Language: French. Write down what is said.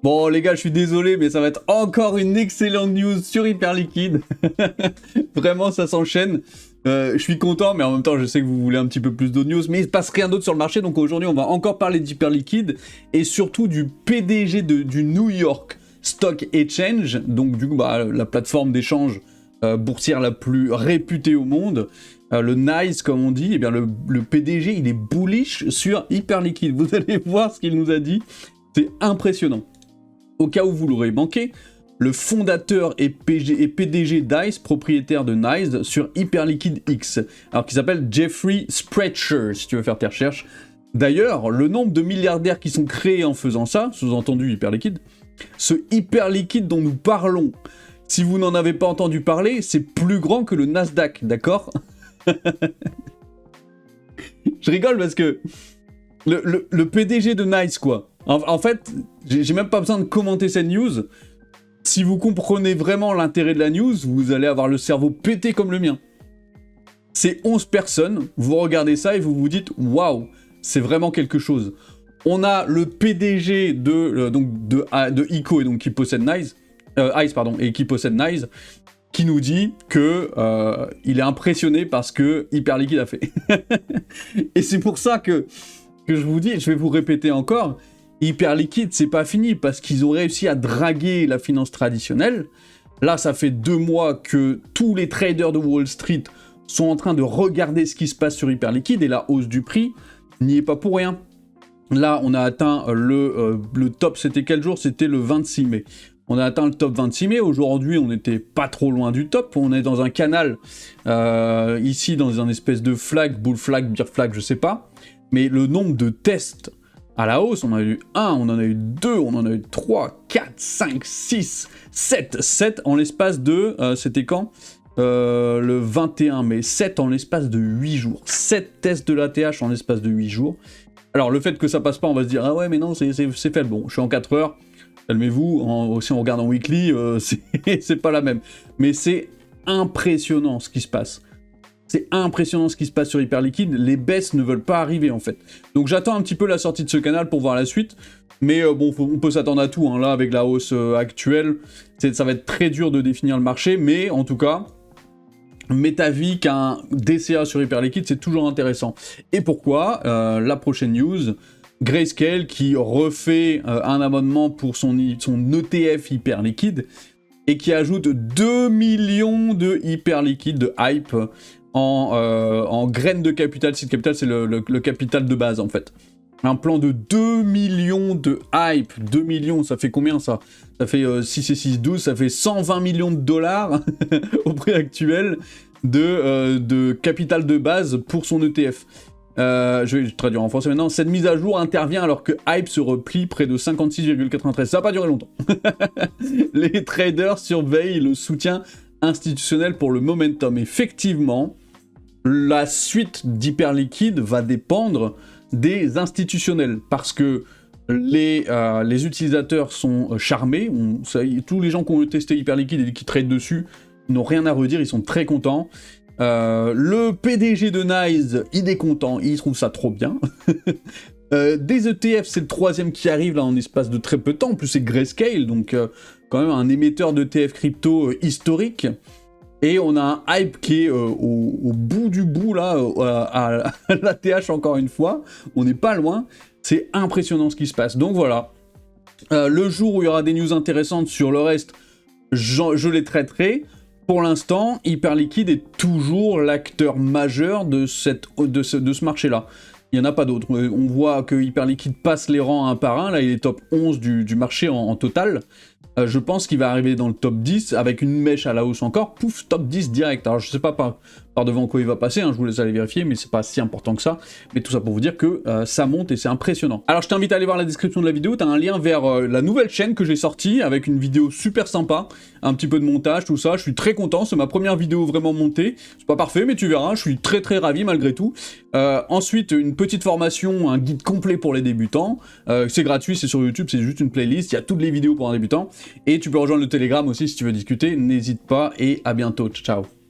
Bon les gars, je suis désolé, mais ça va être encore une excellente news sur Hyperliquid. Vraiment, ça s'enchaîne. Je suis content, mais en même temps, je sais que vous voulez un petit peu plus d'autres news, mais il ne se passe rien d'autre sur le marché, donc aujourd'hui, on va encore parler d'Hyperliquid, et surtout du PDG du New York Stock Exchange, donc du coup, la plateforme d'échange boursière la plus réputée au monde, le NYSE comme on dit. Et bien le PDG, il est bullish sur Hyperliquid. Vous allez voir ce qu'il nous a dit, c'est impressionnant. Au cas où vous l'aurez manqué, le fondateur et PDG d'ICE, propriétaire de NYSE, sur Hyperliquid X, alors qui s'appelle Jeffrey Sprecher, si tu veux faire tes recherches. D'ailleurs, le nombre de milliardaires qui sont créés en faisant ça, sous-entendu Hyperliquid, ce Hyperliquid dont nous parlons, si vous n'en avez pas entendu parler, c'est plus grand que le Nasdaq, d'accord? Je rigole parce que le PDG de NYSE, quoi. En fait, j'ai même pas besoin de commenter cette news. Si vous comprenez vraiment l'intérêt de la news, vous allez avoir le cerveau pété comme le mien. C'est 11 personnes, vous regardez ça et vous vous dites « Waouh, c'est vraiment quelque chose ». On a le PDG de ICO, et donc qui possède NYSE, ICE, pardon, et qui possède NYSE, qui nous dit que il est impressionné par ce que Hyperliquid a fait. Et c'est pour ça que je vous dis, je vais vous répéter encore, Hyperliquid, c'est pas fini, parce qu'ils ont réussi à draguer la finance traditionnelle. Là, ça fait 2 mois que tous les traders de Wall Street sont en train de regarder ce qui se passe sur Hyperliquid, et la hausse du prix n'y est pas pour rien. Là, on a atteint le top, c'était quel jour? C'était le 26 mai. On a atteint le top 26 mai, aujourd'hui on n'était pas trop loin du top, on est dans un canal, ici dans un espèce de flag, bull flag, bear flag, je sais pas, mais le nombre de tests à la hausse, on en a eu 1, on en a eu 2, on en a eu 3, 4, 5, 6, 7 en l'espace de, c'était quand le 21 mai, 7 en l'espace de 8 jours, 7 tests de l'ATH en l'espace de 8 jours. Alors le fait que ça passe pas, on va se dire, ah ouais mais non, c'est fait, bon, je suis en 4 heures, calmez-vous, si on regarde en weekly, c'est pas la même. Mais c'est impressionnant ce qui se passe. C'est impressionnant ce qui se passe sur Hyperliquid, les baisses ne veulent pas arriver en fait. Donc j'attends un petit peu la sortie de ce canal pour voir la suite, mais bon, on peut s'attendre à tout, hein. Là avec la hausse actuelle, ça va être très dur de définir le marché, mais en tout cas, MetaV qu'un DCA sur Hyperliquid, c'est toujours intéressant. Et pourquoi la prochaine news, Grayscale qui refait un abonnement pour son ETF Hyperliquid et qui ajoute 2 millions de Hyperliquid, de hype, en graines de capital. Seed capital, c'est le capital de base en fait. Un plan de 2 millions de hype. 2 millions, ça fait combien ça? Ça fait 6 et 6, 12, ça fait 120 millions de dollars au prix actuel de capital de base pour son ETF. Je vais traduire en français maintenant. Cette mise à jour intervient alors que Hype se replie près de 56,93. Ça n'a pas duré longtemps. Les traders surveillent le soutien institutionnel pour le momentum. Effectivement, la suite d'Hyperliquid va dépendre des institutionnels parce que les utilisateurs sont charmés. Tous les gens qui ont testé Hyperliquid et qui tradent dessus n'ont rien à redire, ils sont très contents. Le PDG de NYSE, il est content, il trouve ça trop bien. Des ETF, c'est le 3e qui arrive là en espace de très peu de temps. En plus, c'est Grayscale, donc quand même un émetteur d'ETF crypto historique. Et on a un hype qui est au bout du bout, là, à l'ATH encore une fois. On n'est pas loin. C'est impressionnant ce qui se passe. Donc voilà. Le jour où il y aura des news intéressantes sur le reste, je les traiterai. Pour l'instant, Hyperliquid est toujours l'acteur majeur de ce marché-là. Il n'y en a pas d'autres. On voit que Hyperliquid passe les rangs un par un. Là, il est top 11 du marché en total. Je pense qu'il va arriver dans le top 10 avec une mèche à la hausse encore. Pouf, top 10 direct. Alors, je sais pas par devant quoi il va passer. Je vous laisse aller vérifier, mais c'est pas si important que ça. Mais tout ça pour vous dire que ça monte et c'est impressionnant. Alors, je t'invite à aller voir la description de la vidéo. Tu as un lien vers la nouvelle chaîne que j'ai sortie avec une vidéo super sympa. Un petit peu de montage, tout ça. Je suis très content. C'est ma première vidéo vraiment montée. C'est pas parfait, mais tu verras. Je suis très très ravi malgré tout. Ensuite, une petite formation, un guide complet pour les débutants. C'est gratuit, c'est sur YouTube, c'est juste une playlist. Il y a toutes les vidéos pour un débutant. Et tu peux rejoindre le Telegram aussi si tu veux discuter. N'hésite pas et à bientôt. Ciao.